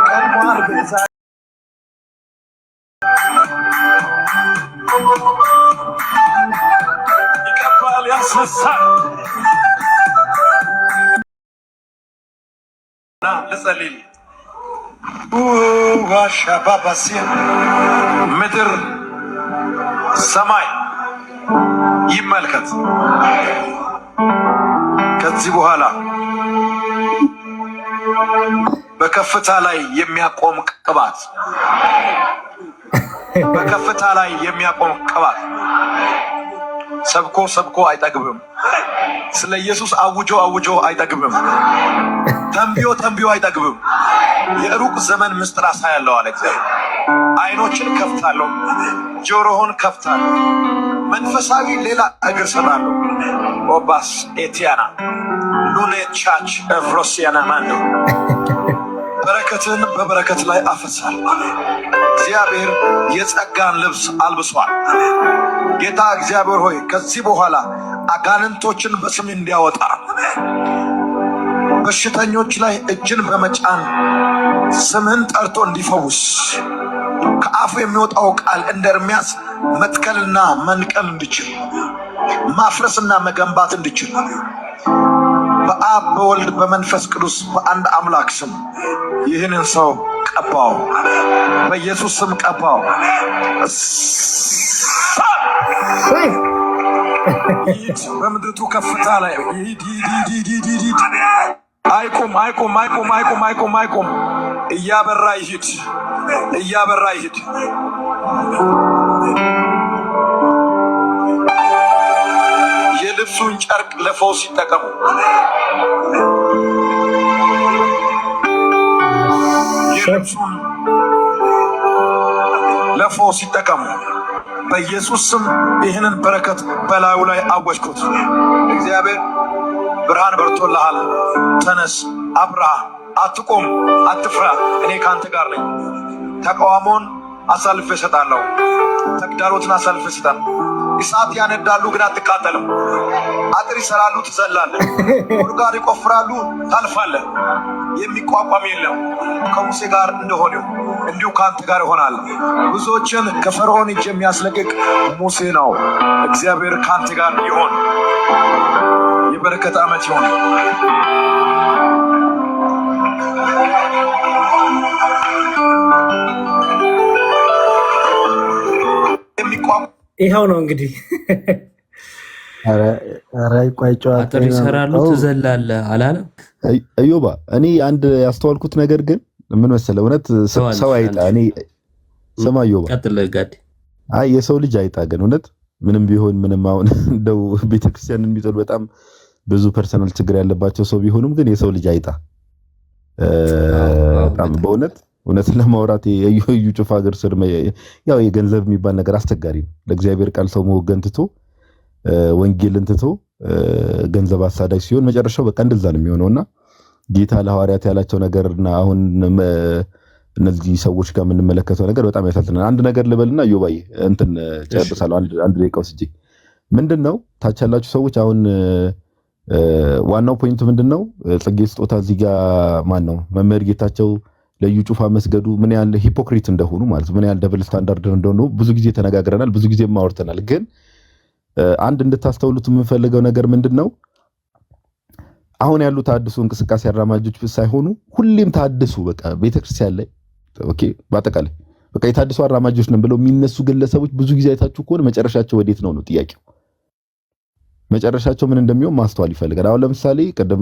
ቀድሟል ቤዛ ይቀባል ያስነሳል። ልጸልይ ዋሻባባሲያ ምድር ሰማይ ይመልከት። ከዚህ በኋላ በከፍታ ላይ የሚያቆም ቅባት፣ በከፍታ ላይ የሚያቆም ቅባት። ሰብኮ አይጠግብም። ስለ ኢየሱስ አውጆ አይጠግብም። ተንቢዮ አይጠግብም። የሩቅ ዘመን ምስጢር አሳያለሁ አለ እግዚአብሔር። አይኖችን ከፍታለሁ፣ ጆሮህን ከፍታለሁ፣ መንፈሳዊ ሌላ እግር ሰራለሁ። ኦባስ ኤቲያና ሉኔ ቻች ኤቭሮሲያና ማንዶ በረከትን በበረከት ላይ አፈሳል። እግዚአብሔር የጸጋን ልብስ አልብሷል። ጌታ እግዚአብሔር ሆይ ከዚህ በኋላ አጋንንቶችን በስም እንዲያወጣ በሽተኞች ላይ እጅን በመጫን ስምህን ጠርቶ እንዲፈውስ ከአፉ የሚወጣው ቃል እንደ ኤርምያስ መትከልና መንቀል እንዲችል ማፍረስና መገንባት እንዲችል በአብ በወልድ በመንፈስ ቅዱስ በአንድ አምላክ ስም ይህንን ሰው ቀባው፣ በኢየሱስ ስም ቀባው። ይሂድ በምድሪቱ ከፍታ ላይ ይሂድ። አይቁም። እያበራ ይሂድ፣ እያበራ ይሂድ። የልብሱን ጨርቅ ለፈውስ ይጠቀሙ። የልብሱን ለፈውስ ይጠቀሙ። በኢየሱስ ስም ይህንን በረከት በላዩ ላይ አወጅኩት። እግዚአብሔር ብርሃን በርቶልሃል፣ ተነስ፣ አብራ፣ አትቆም፣ አትፍራ፣ እኔ ከአንተ ጋር ነኝ። ተቃውሞን አሳልፌ እሰጣለሁ፣ ተግዳሮትን አሳልፌ እሰጣለሁ። እሳት ያነዳሉ ግን አትቃጠልም። አጥር ይሰራሉ ትዘላለህ። ጉድጓድ ይቆፍራሉ ታልፋለህ። የሚቋቋም የለም። ከሙሴ ጋር እንደሆነው እንዲሁ ከአንተ ጋር ይሆናል። ብዙዎችን ከፈርዖን እጅ የሚያስለቅቅ ሙሴ ነው። እግዚአብሔር ከአንተ ጋር ይሆን። የበረከት ዓመት ይሆን። ይኸው ነው እንግዲህ። አጥር ይሰራሉ ትዘላለህ አላለም እዮባ። እኔ አንድ ያስተዋልኩት ነገር ግን ምን መሰለህ፣ እውነት ሰው አይጣ። እኔ ስማ እዮባ፣ አይ የሰው ልጅ አይጣ ግን እውነት ምንም ቢሆን ምንም አሁን እንደው ቤተክርስቲያንን የሚጠሉ በጣም ብዙ ፐርሰናል ችግር ያለባቸው ሰው ቢሆኑም ግን የሰው ልጅ አይጣ በጣም በእውነት ለማውራት የዩ ጩፋ ሀገር ስር ያው የገንዘብ የሚባል ነገር አስቸጋሪ ነው። ለእግዚአብሔር ቃል ሰው መወገን ትቶ ወንጌልን ትቶ ገንዘብ አሳዳጅ ሲሆን መጨረሻው በቃ እንደዛ ነው የሚሆነውና ጌታ ለሐዋርያት ያላቸው ነገርና አሁን እነዚህ ሰዎች ጋር የምንመለከተው ነገር በጣም ያሳዝናል። አንድ ነገር ልበልና ዮባዬ እንትን ጨርሳለሁ። አንድ ደቂቃ ወስጄ ምንድነው ታች ያላችሁ ሰዎች አሁን ዋናው ፖይንት ምንድነው? ጽጌ ስጦታ እዚህ ጋር ማን ነው መምህር ጌታቸው ለዩ ጩፋ መስገዱ ምን ያህል ሂፖክሪት እንደሆኑ ማለት ምን ያህል ደብል ስታንዳርድ እንደሆኑ ብዙ ጊዜ ተነጋግረናል፣ ብዙ ጊዜ ማወርተናል። ግን አንድ እንድታስተውሉት የምንፈልገው ነገር ምንድነው? አሁን ያሉ ታድሱ እንቅስቃሴ አራማጆች ሳይሆኑ ሁሌም ታድሱ በቃ ቤተክርስቲያን ላይ ኦኬ፣ በአጠቃላይ በቃ የታድሱ አራማጆች ነን ብለው የሚነሱ ግለሰቦች ብዙ ጊዜ አይታችሁ ከሆነ መጨረሻቸው ወዴት ነው ጥያቄው። መጨረሻቸው ምን እንደሚሆን ማስተዋል ይፈልጋል። አሁን ለምሳሌ ቀደም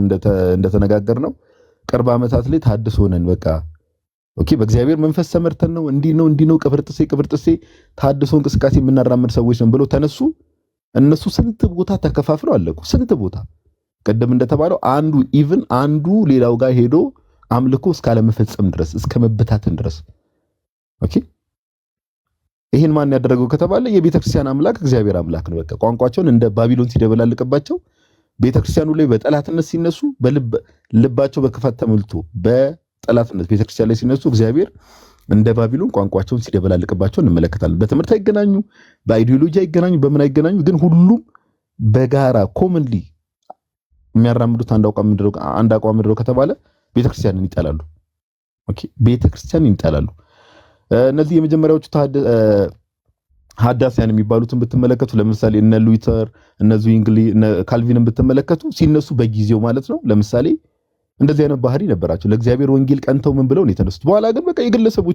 እንደተነጋገርነው ቅርብ ዓመታት ላይ ታድሶ ነን በቃ ኦኬ፣ በእግዚአብሔር መንፈስ ተመርተን ነው እንዲህ ነው ቅብርጥሴ ታድሶ እንቅስቃሴ የምናራምድ ሰዎች ነን ብለው ተነሱ። እነሱ ስንት ቦታ ተከፋፍለው አለቁ። ስንት ቦታ ቀደም እንደተባለው አንዱ ሌላው ጋር ሄዶ አምልኮ እስካለመፈጸም ድረስ እስከ መበታተን ድረስ ኦኬ። ይሄን ማን ያደረገው ከተባለ የቤተክርስቲያን አምላክ እግዚአብሔር አምላክ ነው። በቃ ቋንቋቸውን እንደ ባቢሎን ሲደበላልቅባቸው ቤተክርስቲያኑ ላይ በጠላትነት ሲነሱ ልባቸው በክፋት ተሞልቶ በጠላትነት ቤተክርስቲያን ላይ ሲነሱ እግዚአብሔር እንደ ባቢሎን ቋንቋቸውን ሲደበላልቅባቸው እንመለከታለን። በትምህርት አይገናኙ፣ በአይዲዮሎጂ አይገናኙ፣ በምን አይገናኙ፣ ግን ሁሉም በጋራ ኮመንሊ የሚያራምዱት አንድ አቋም ምድረው ከተባለ ቤተክርስቲያንን ይጣላሉ። ኦኬ፣ ቤተክርስቲያንን ይጣላሉ። እነዚህ የመጀመሪያዎቹ ሐዳስያን የሚባሉትን ብትመለከቱ ለምሳሌ እነ ሉተር እነ ዙዊንግሊ እነ ካልቪንን ብትመለከቱ ሲነሱ በጊዜው ማለት ነው ለምሳሌ እንደዚህ አይነት ባህሪ ነበራቸው። ለእግዚአብሔር ወንጌል ቀንተው ምን ብለው ነው የተነሱት። በኋላ ግን በቃ የግለሰብ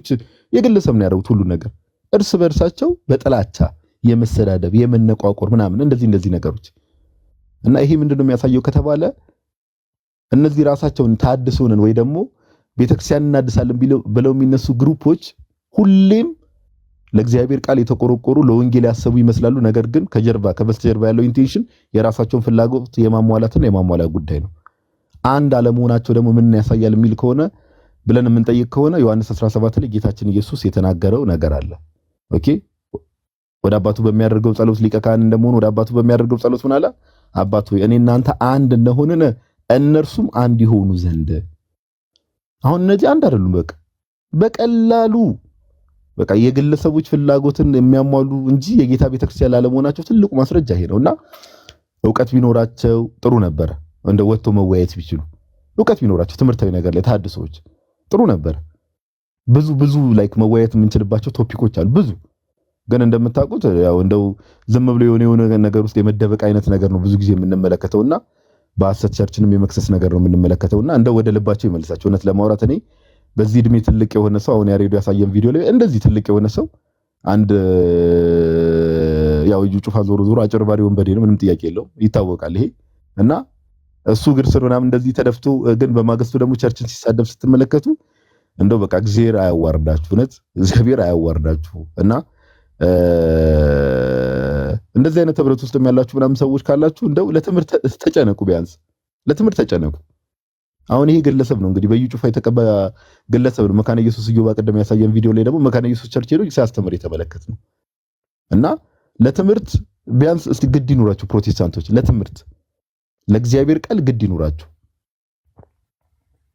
ነው ያደረጉት ሁሉ ነገር እርስ በእርሳቸው በጥላቻ የመሰዳደብ የመነቋቆር ምናምን እንደዚህ ነገሮች እና ይሄ ምንድነው የሚያሳየው ከተባለ እነዚህ ራሳቸውን ታድሶንን ወይ ደግሞ ቤተክርስቲያን እናድሳለን ብለው የሚነሱ ግሩፖች ሁሌም ለእግዚአብሔር ቃል የተቆረቆሩ ለወንጌል ያሰቡ ይመስላሉ። ነገር ግን ከበስተጀርባ ያለው ኢንቴንሽን የራሳቸውን ፍላጎት የማሟላትና የማሟላት ጉዳይ ነው። አንድ አለመሆናቸው ደግሞ ምን ያሳያል የሚል ከሆነ ብለን የምንጠይቅ ከሆነ ዮሐንስ 17 ላይ ጌታችን ኢየሱስ የተናገረው ነገር አለ። ኦኬ፣ ወደ አባቱ በሚያደርገው ጸሎት ሊቀ ካህን እንደመሆኑ ወደ አባቱ በሚያደርገው ጸሎት ምን አለ? አባቱ እኔ እናንተ አንድ እንደሆነን እነርሱም አንድ ይሆኑ ዘንድ አሁን እነዚህ አንድ አይደሉም። በቀላሉ በቃ የግለሰቦች ፍላጎትን የሚያሟሉ እንጂ የጌታ ቤተክርስቲያን ላለመሆናቸው ትልቁ ማስረጃ ይሄ ነውና ዕውቀት ቢኖራቸው ጥሩ ነበር። እንደ ወጥቶ መወያየት ቢችሉ ዕውቀት ቢኖራቸው ትምህርታዊ ነገር ላይ ተሐድሶች ጥሩ ነበር። ብዙ ላይክ መወያየት የምንችልባቸው ቶፒኮች አሉ ብዙ። ግን እንደምታውቁት ያው እንደው ዝም ብሎ የሆነ ነገር ውስጥ የመደበቅ አይነት ነገር ነው ብዙ ጊዜ የምንመለከተውና በሐሰት ቸርችንም የመክሰስ ነገር ነው የምንመለከተውና እንደው ወደ ልባቸው ይመልሳቸው። እውነት ለማውራት እኔ በዚህ እድሜ ትልቅ የሆነ ሰው አሁን ያሬዱ ያሳየን ቪዲዮ ላይ እንደዚህ ትልቅ የሆነ ሰው አንድ ያው እዩ ጩፋ ዞሮ አጭበርባሪ ወንበዴ ነው፣ ምንም ጥያቄ የለውም፣ ይታወቃል ይሄ እና እሱ እግር ስር ምናምን እንደዚህ ተደፍቶ ግን በማግስቱ ደግሞ ቸርችን ሲሳደብ ስትመለከቱ እንደው በቃ እግዚአብሔር አያዋርዳችሁ፣ እውነት እግዚአብሔር አያዋርዳችሁ። እና እንደዚህ አይነት ህብረት ውስጥ ያላችሁ ምናምን ሰዎች ካላችሁ እንደው ለትምህርት ተጨነቁ፣ ቢያንስ ለትምህርት ተጨነቁ። አሁን ይሄ ግለሰብ ነው እንግዲህ በዩ ጩፋ የተቀባ ግለሰብ ነው። መካነ ኢየሱስ እዩ በቀደም ያሳየን ቪዲዮ ላይ ደግሞ መካነ ኢየሱስ ቸርች ሄዶ ሲያስተምር የተመለከት ነው። እና ለትምህርት ቢያንስ እስቲ ግድ ይኑራችሁ ፕሮቴስታንቶች፣ ለትምህርት ለእግዚአብሔር ቃል ግድ ይኑራችሁ።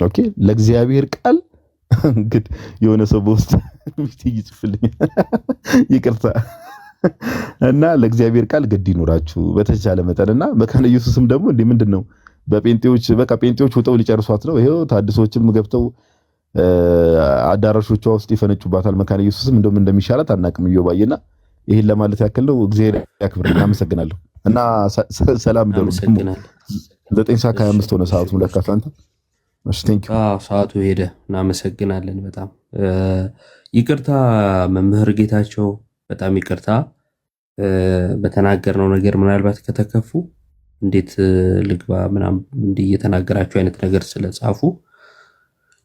ኦኬ፣ ለእግዚአብሔር ቃል ግድ የሆነ ሰው በውስጥ ሚስቴጅ ይጽፍልኝ ይቅርታ። እና ለእግዚአብሔር ቃል ግድ ይኑራችሁ በተቻለ መጠንና መካነ ኢየሱስም ደግሞ እንዴ ምንድነው በጴንጤዎች በቃ ጴንጤዎች ወጣው ሊጨርሷት ነው። ይሄው ታድሶችም ገብተው አዳራሾቿ ውስጥ ይፈነጩባታል። መካነ ኢየሱስም እንደውም እንደሚሻላት አናቅም እየባየና ይሄን ለማለት ያክል ነው። እግዚአብሔር ያክብርልኝ። አመሰግናለሁ እና ሰላም ደሩ። 9:25 ሆነ ሰዓቱ ለካስ አንተ። እሺ ቴንክ ዩ። ሰዓቱ ሄደ። እናመሰግናለን በጣም ይቅርታ መምህር ጌታቸው፣ በጣም ይቅርታ በተናገርነው ነገር ምናልባት ከተከፉ እንዴት ልግባ ምናምን እንዲህ እየተናገራችሁ አይነት ነገር ስለጻፉ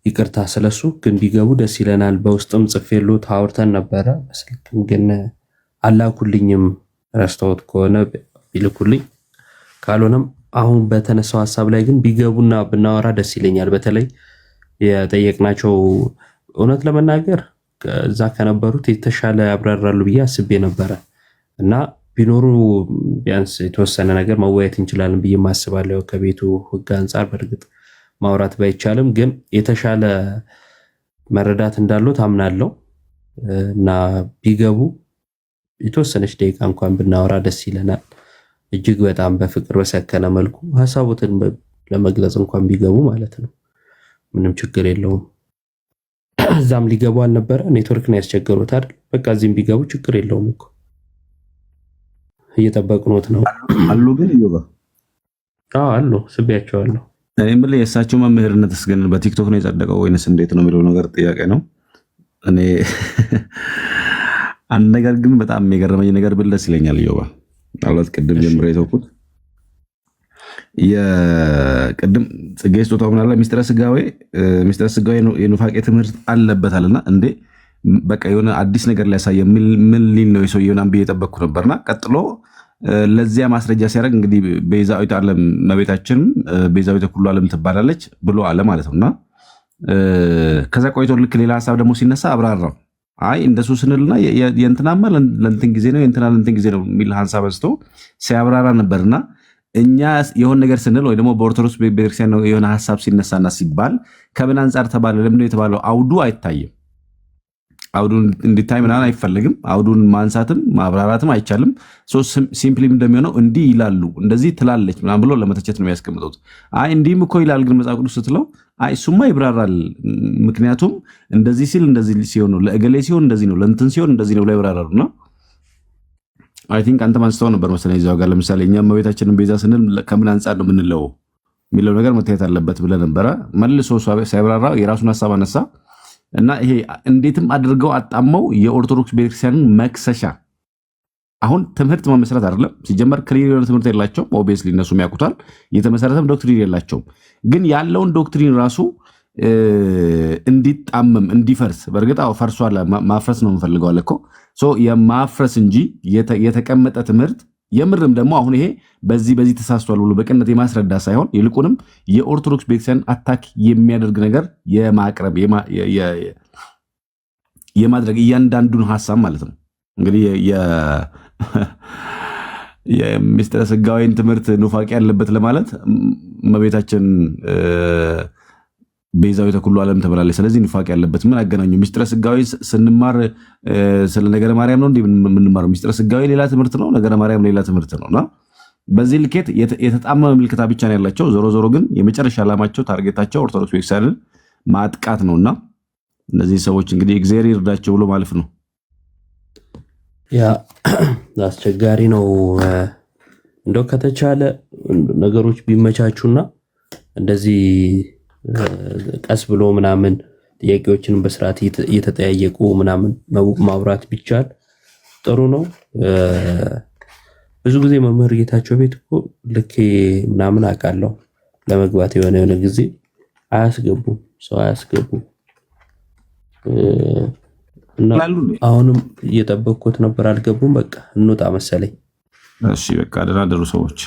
ይቅርታ ስለሱ። ግን ቢገቡ ደስ ይለናል። በውስጥም ጽፌሎት አውርተን ነበረ፣ በስልክም ግን አላኩልኝም። ረስተውት ከሆነ ቢልኩልኝ፣ ካልሆነም አሁን በተነሳው ሐሳብ ላይ ግን ቢገቡና ብናወራ ደስ ይለኛል። በተለይ የጠየቅናቸው እውነት ለመናገር እዛ ከነበሩት የተሻለ ያብራራሉ ብዬ አስቤ ነበረ እና ቢኖሩ ቢያንስ የተወሰነ ነገር መወያየት እንችላለን ብዬ ማስባለሁ። ከቤቱ ሕግ አንጻር በእርግጥ ማውራት ባይቻልም ግን የተሻለ መረዳት እንዳለው ታምናለሁ እና ቢገቡ የተወሰነች ደቂቃ እንኳን ብናወራ ደስ ይለናል። እጅግ በጣም በፍቅር በሰከነ መልኩ ሐሳቦትን ለመግለጽ እንኳን ቢገቡ ማለት ነው። ምንም ችግር የለውም። እዛም ሊገቡ አልነበረ ኔትወርክ ነው ያስቸገሩት አይደል? በቃ እዚህም ቢገቡ ችግር የለውም እኮ እየጠበቅኖት ነው አሉ። ግን ይባ አሉ ስቢያቸዋለሁ። እኔ ምን የእሳቸው መምህርነትስ ግን በቲክቶክ ነው የጸደቀው ወይንስ እንዴት ነው የሚለው ነገር ጥያቄ ነው። እኔ አንድ ነገር ግን በጣም የገረመኝ ነገር ብል ደስ ይለኛል። ይባ አላት ቅድም ጀምሮ የተውኩት የቅድም ጽጌ ስጦታው ምናለ ሚስጥረ ስጋዌ የኑፋቄ ትምህርት አለበታልና እንዴ በቃ የሆነ አዲስ ነገር ሊያሳየ ምን ሊል ነው የሰው የሆነ ብዬ የጠበቅኩ ነበርና ቀጥሎ ለዚያ ማስረጃ ሲያደርግ እንግዲህ ቤዛዊት ዓለም መቤታችን ቤዛዊት ኩሉ ዓለም ትባላለች ብሎ አለ ማለት ነውና ከዛ ቆይቶ ልክ ሌላ ሐሳብ ደግሞ ሲነሳ አብራራው። አይ እንደሱ ስንልና የእንትናማ ለእንትን ጊዜ ነው የእንትና ለእንትን ጊዜ ነው የሚል ሐሳብ አንስቶ ሲያብራራ ነበርና እኛ የሆነ ነገር ስንል ወይ ደግሞ በኦርቶዶክስ ቤተክርስቲያን የሆነ ሐሳብ ሲነሳና ሲባል ከምን አንጻር ተባለ ለምን የተባለው አውዱ አይታይም። አውዱን እንዲታይ ምናምን አይፈልግም። አውዱን ማንሳትም ማብራራትም አይቻልም። ሲምፕሊም እንደሚሆነው እንዲህ ይላሉ እንደዚህ ትላለች ምናምን ብሎ ለመተቸት ነው የሚያስቀምጡት። አይ እንዲህም እኮ ይላል ግን መጽሐፍ ቅዱስ ስትለው አይ እሱማ ይብራራል፣ ምክንያቱም እንደዚህ ሲል እንደዚህ ሲሆን ነው፣ ለእገሌ ሲሆን እንደዚህ ነው፣ ለእንትን ሲሆን እንደዚህ ነው ብለው ይብራራሉና አይ ቲንክ አንተ ማንስተው ነበር መሰለኝ እዛው ጋር ለምሳሌ እኛ እመቤታችንን ቤዛ ስንል ከምን አንጻር ነው የምንለው የሚለው ነገር መታየት አለበት ብለህ ነበረ። መልሶ ሲያብራራ የራሱን ሐሳብ አነሳ እና ይሄ እንዴትም አድርገው አጣመው የኦርቶዶክስ ቤተክርስቲያንን መክሰሻ። አሁን ትምህርት መመስረት አይደለም ሲጀመር ክሊር ትምህርት የላቸውም። ኦብቪየስሊ እነሱ የሚያውቁታል። የተመሰረተም ዶክትሪን የላቸውም። ግን ያለውን ዶክትሪን ራሱ እንዲጣመም እንዲፈርስ፣ በእርግጥ ፈርሷል፣ ማፍረስ ነው የምፈልገው አለ እኮ የማፍረስ እንጂ የተቀመጠ ትምህርት የምርም ደግሞ አሁን ይሄ በዚህ ተሳስቷል ብሎ በቅነት የማስረዳ ሳይሆን ይልቁንም የኦርቶዶክስ ቤተክርስቲያን አታክ የሚያደርግ ነገር የማቅረብ የማድረግ እያንዳንዱን ሐሳብ ማለት ነው። እንግዲህ የሚስጥረ ስጋዌን ትምህርት ኑፋቄ ያለበት ለማለት እመቤታችን ቤዛዊተ ኩሉ ዓለም ተብላለች። ስለዚህ ንፋቅ ያለበት ምን አገናኙ? ምስጢረ ስጋዌ ስንማር ስለ ነገረ ማርያም ነው እንዴ የምንማረው? ምስጢረ ስጋዌ ሌላ ትምህርት ነው፣ ነገረ ማርያም ሌላ ትምህርት ነውና በዚህ ልኬት የተጣመመ ምልክታ ብቻ ነው ያላቸው። ዞሮ ዞሮ ግን የመጨረሻ ዓላማቸው ታርጌታቸው ኦርቶዶክስ ቤተክርስቲያንን ማጥቃት ነውና እነዚህ ሰዎች እንግዲህ እግዚአብሔር ይርዳቸው ብሎ ማለፍ ነው። ያ አስቸጋሪ ነው። እንደው ከተቻለ ነገሮች ቢመቻቹና እንደዚህ ቀስ ብሎ ምናምን ጥያቄዎችን በስርዓት እየተጠያየቁ ምናምን ማብራት ቢቻል ጥሩ ነው። ብዙ ጊዜ መምህር ጌታቸው ቤት እኮ ልክ ምናምን አውቃለሁ ለመግባት የሆነ ጊዜ አያስገቡም፣ ሰው አያስገቡም። እና አሁንም እየጠበቅኩት ነበር፣ አልገቡም። በቃ እንውጣ መሰለኝ። እሺ በቃ ደህና ደሩ ሰዎች።